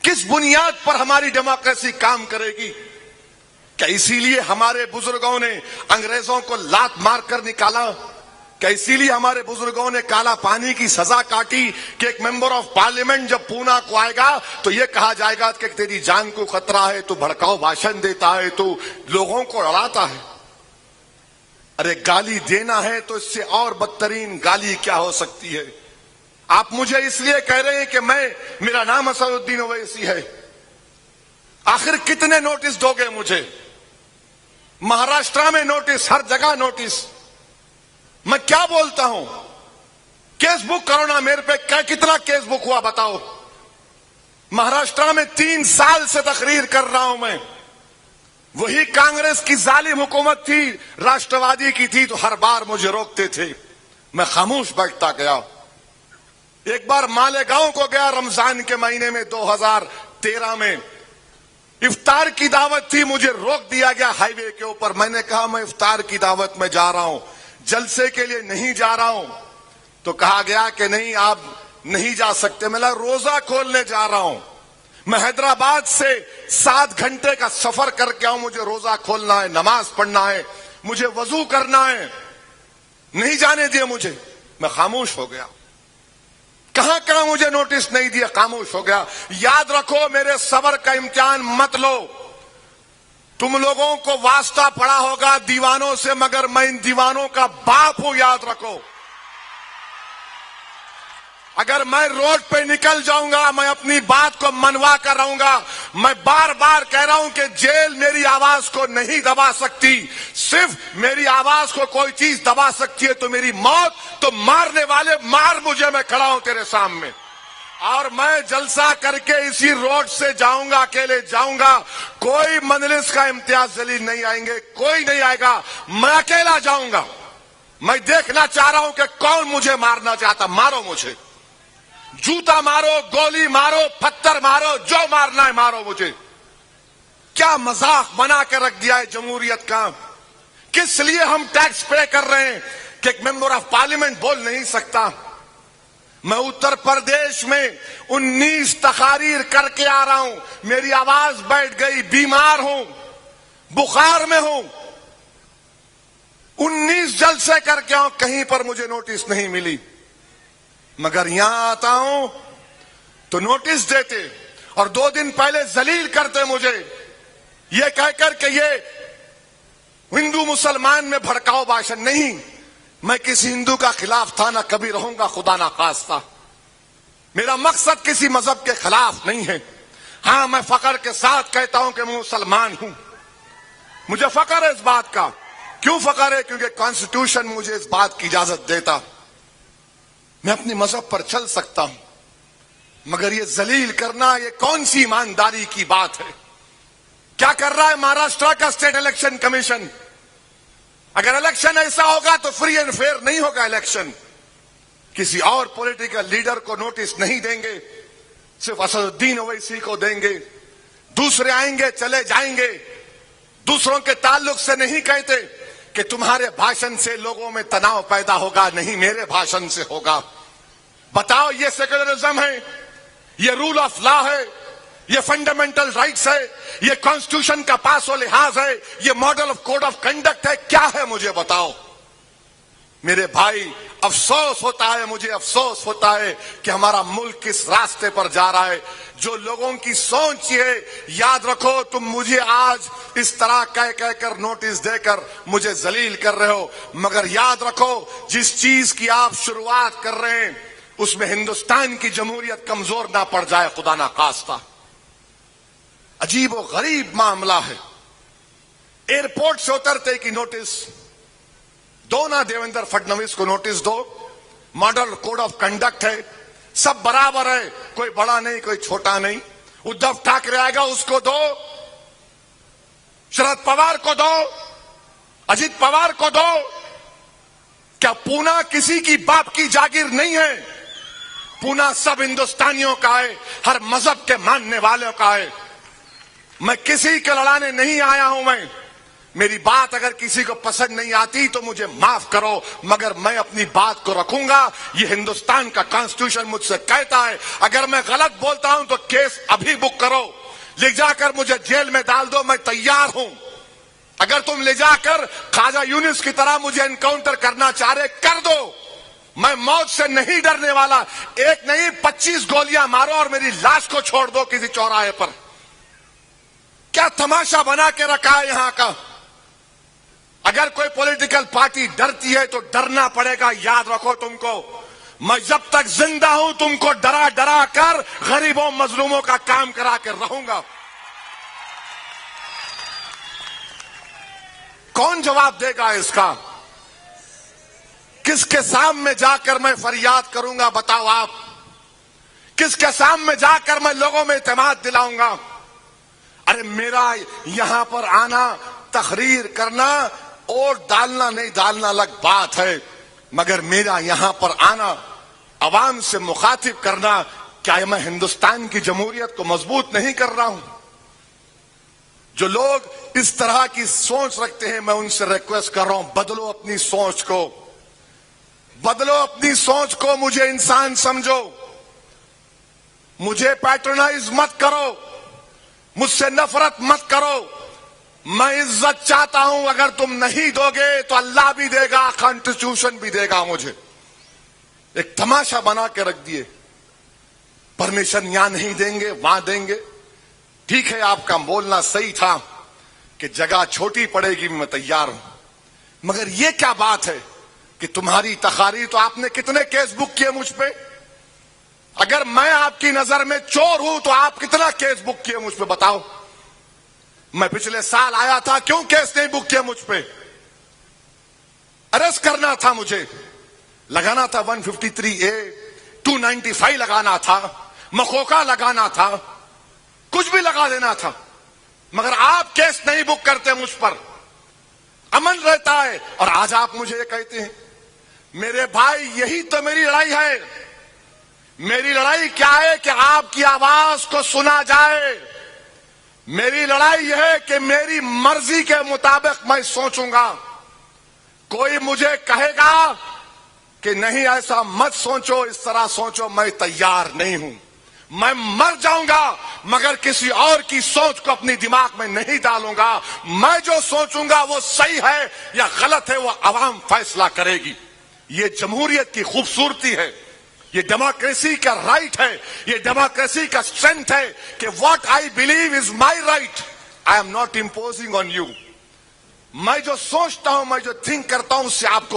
کس بنیاد پر ہماری ڈیموکریسی کام کرے گی؟ کیا اسی لیے ہمارے بزرگوں نے انگریزوں کو لات مار کر نکالا؟ کیا اسی لیے ہمارے بزرگوں نے کالا پانی کی سزا کاٹی کہ ایک ممبر آف پارلیمنٹ جب پونا کو آئے گا تو یہ کہا جائے گا کہ تیری جان کو خطرہ ہے، تو بھڑکاؤ بھاشن دیتا ہے، تو لوگوں کو اڑاتا ہے؟ ارے گالی دینا ہے تو اس سے اور بدترین گالی کیا ہو سکتی ہے؟ آپ مجھے اس لیے کہہ رہے ہیں کہ میرا نام اسد الدین اویسی ہے، آخر کتنے نوٹس دو گے مجھے؟ مہاراشٹر میں نوٹس، ہر جگہ نوٹس، میں کیا بولتا ہوں؟ کیس بک کرو نا میرے پہ، کتنا کیس بک ہوا بتاؤ؟ مہاراشٹر میں 3 سال سے تقریر کر رہا ہوں میں، وہی کانگریس کی ظالم حکومت تھی، راشٹروادی کی تھی، تو ہر بار مجھے روکتے تھے، میں خاموش بیٹھتا گیا۔ ایک بار مالیگاؤں کو گیا رمضان کے مہینے میں 2013 میں، افطار کی دعوت تھی، مجھے روک دیا گیا ہائی وے کے اوپر۔ میں نے کہا میں افطار کی دعوت میں جا رہا ہوں، جلسے کے لیے نہیں جا رہا ہوں۔ تو کہا گیا کہ نہیں آپ نہیں جا سکتے۔ میں روزہ کھولنے جا رہا ہوں، میں حیدرآباد سے 7 گھنٹے کا سفر کر کے آؤں، مجھے روزہ کھولنا ہے، نماز پڑھنا ہے، مجھے وضو کرنا ہے، نہیں جانے دیے مجھے۔ میں خاموش ہو گیا، کہاں کہاں مجھے نوٹس نہیں دیا، خاموش ہو گیا۔ یاد رکھو میرے صبر کا امتحان مت لو، تم لوگوں کو واسطہ پڑا ہوگا دیوانوں سے، مگر میں ان دیوانوں کا باپ ہوں، یاد رکھو۔ اگر میں روڈ پہ نکل جاؤں گا، میں اپنی بات کو منوا کر رہوں گا۔ میں بار بار کہہ رہا ہوں کہ جیل میری آواز کو نہیں دبا سکتی، صرف میری آواز کو کوئی چیز دبا سکتی ہے تو میری موت۔ تو مارنے والے مار مجھے، میں کھڑا ہوں تیرے سامنے، اور میں جلسہ کر کے اسی روڈ سے جاؤں گا، اکیلے جاؤں گا۔ کوئی مجلس کا امتیاز جلیل نہیں آئیں گے، کوئی نہیں آئے گا، میں اکیلا جاؤں گا۔ میں دیکھنا چاہ رہا ہوں کہ کون مجھے مارنا چاہتا، مارو مجھے، جوتا مارو، گولی مارو، پتھر مارو، جو مارنا ہے مارو مجھے۔ کیا مذاق بنا کے رکھ دیا ہے جمہوریت کا؟ کس لیے ہم ٹیکس پے کر رہے ہیں کہ ایک ممبر آف پارلیمنٹ بول نہیں سکتا؟ میں اتر پردیش میں 19 تقاریر کر کے آ رہا ہوں، میری آواز بیٹھ گئی، بیمار ہوں، بخار میں ہوں، 19 جلسے کر کے آؤں، کہیں پر مجھے نوٹس نہیں ملی۔ مگر یہاں آتا ہوں تو نوٹس دیتے، اور 2 دن پہلے ذلیل کرتے مجھے، یہ کہہ کر کہ یہ ہندو مسلمان میں بھڑکاؤ بھاشن۔ نہیں، میں کسی ہندو کا خلاف تھا، نہ کبھی رہوں گا، خدا نہ خواستہ۔ میرا مقصد کسی مذہب کے خلاف نہیں ہے۔ ہاں، میں فخر کے ساتھ کہتا ہوں کہ میں مسلمان ہوں، مجھے فخر ہے اس بات کا۔ کیوں فخر ہے؟ کیونکہ کانسٹیٹیوشن مجھے اس بات کی اجازت دیتا، میں اپنے مذہب پر چل سکتا ہوں۔ مگر یہ ذلیل کرنا، یہ کون سی ایمانداری کی بات ہے؟ کیا کر رہا ہے مہاراشٹر کا اسٹیٹ الیکشن کمیشن؟ اگر الیکشن ایسا ہوگا تو فری اینڈ فیئر نہیں ہوگا الیکشن۔ کسی اور پولیٹیکل لیڈر کو نوٹس نہیں دیں گے، صرف اسد الدین اویسی کو دیں گے۔ دوسرے آئیں گے، چلے جائیں گے، دوسروں کے تعلق سے نہیں کہتے کہ تمہارے بھاشن سے لوگوں میں تناؤ پیدا ہوگا، نہیں، میرے بھاشن سے ہوگا۔ بتاؤ، یہ سیکولرزم ہے، یہ رول آف لا ہے، یہ فنڈامنٹل رائٹس ہے، یہ کانسٹیٹیوشن کا پاس و لحاظ ہے، یہ model of code of conduct ہے، کیا ہے مجھے بتاؤ۔ میرے بھائی، افسوس ہوتا ہے، مجھے افسوس ہوتا ہے کہ ہمارا ملک کس راستے پر جا رہا ہے۔ جو لوگوں کی سوچ ہے، یاد رکھو، تم مجھے آج اس طرح کہہ کر نوٹس دے کر مجھے ذلیل کر رہے ہو، مگر یاد رکھو جس چیز کی آپ شروعات کر رہے ہیں اس میں ہندوستان کی جمہوریت کمزور نہ پڑ جائے، خدا نہ خواستہ۔ عجیب و غریب معاملہ ہے، ایئرپورٹ سے اترتے کی نوٹس دو نا، دیویندر فڈنویس کو نوٹس دو، ماڈل کوڈ آف کنڈکٹ ہے، سب برابر ہے، کوئی بڑا نہیں کوئی چھوٹا نہیں۔ ادھو ٹھاکرے آئے گا، اس کو دو، شرد پوار کو دو، اجیت پوار کو دو۔ کیا پونا کسی کی باپ کی جاگیر نہیں ہے؟ پونا سب ہندوستانیوں کا ہے، ہر مذہب کے ماننے والوں کا ہے۔ میں کسی کے لڑانے نہیں آیا ہوں، میری بات اگر کسی کو پسند نہیں آتی تو مجھے معاف کرو، مگر میں اپنی بات کو رکھوں گا۔ یہ ہندوستان کا کانسٹیٹیوشن مجھ سے کہتا ہے اگر میں غلط بولتا ہوں تو کیس ابھی بک کرو، لے جا کر مجھے جیل میں ڈال دو، میں تیار ہوں۔ اگر تم لے جا کر خواجہ یونس کی طرح مجھے انکاؤنٹر کرنا چاہ رہے کر دو، میں موت سے نہیں ڈرنے والا۔ ایک نہیں 25 گولیاں مارو اور میری لاش کو چھوڑ دو کسی چوراہے پر۔ کیا تماشا بنا کے رکھا ہے یہاں کا؟ اگر کوئی پولیٹیکل پارٹی ڈرتی ہے تو ڈرنا پڑے گا۔ یاد رکھو تم کو، میں جب تک زندہ ہوں تم کو ڈرا ڈرا کر غریبوں مظلوموں کا کام کرا کے رہوں گا۔ کون جواب دے گا اس کا؟ کس کے سامنے جا کر میں فریاد کروں گا؟ بتاؤ آپ، کس کے سامنے جا کر میں لوگوں میں اعتماد دلاؤں گا؟ ارے میرا یہاں پر آنا، تقریر کرنا، ووٹ ڈالنا نہیں ڈالنا الگ بات ہے، مگر میرا یہاں پر آنا، عوام سے مخاطب کرنا، کیا میں ہندوستان کی جمہوریت کو مضبوط نہیں کر رہا ہوں؟ جو لوگ اس طرح کی سوچ رکھتے ہیں میں ان سے ریکویسٹ کر رہا ہوں، بدلو اپنی سوچ کو، بدلو اپنی سوچ کو، مجھے انسان سمجھو، مجھے پیٹرنائز مت کرو، مجھ سے نفرت مت کرو۔ میں عزت چاہتا ہوں، اگر تم نہیں دو گے تو اللہ بھی دے گا، کانسٹیٹیوشن بھی دے گا مجھے۔ ایک تماشا بنا کے رکھ دیے، پرمیشن یہاں نہیں دیں گے وہاں دیں گے۔ ٹھیک ہے آپ کا بولنا صحیح تھا کہ جگہ چھوٹی پڑے گی، میں تیار ہوں، مگر یہ کیا بات ہے کہ تمہاری تقاریر تو آپ نے کتنے کیس بک کیے مجھ پہ؟ اگر میں آپ کی نظر میں چور ہوں تو آپ کتنا کیس بک کیے مجھ پہ بتاؤ؟ میں پچھلے سال آیا تھا، کیوں کیس نہیں بک کیا مجھ پہ؟ اریسٹ کرنا تھا مجھے، لگانا تھا 153A 295 لگانا تھا، مخوکا لگانا تھا، کچھ بھی لگا دینا تھا، مگر آپ کیس نہیں بک کرتے مجھ پر، امن رہتا ہے۔ اور آج آپ مجھے یہ کہتے ہیں، میرے بھائی یہی تو میری لڑائی ہے۔ میری لڑائی کیا ہے کہ آپ کی آواز کو سنا جائے۔ میری لڑائی یہ ہے کہ میری مرضی کے مطابق میں سوچوں گا۔ کوئی مجھے کہے گا کہ نہیں ایسا مت سوچو، اس طرح سوچو، میں تیار نہیں ہوں۔ میں مر جاؤں گا مگر کسی اور کی سوچ کو اپنی دماغ میں نہیں ڈالوں گا۔ میں جو سوچوں گا وہ صحیح ہے یا غلط ہے وہ عوام فیصلہ کرے گی۔ یہ جمہوریت کی خوبصورتی ہے، یہ ڈیموکریسی کا رائٹ ہے، یہ ڈیموکریسی کا اسٹرینتھ ہے کہ what I believe is my right, I am not imposing on you. میں جو سوچتا ہوں، میں جو تھنک کرتا ہوں، اس سے آپ کو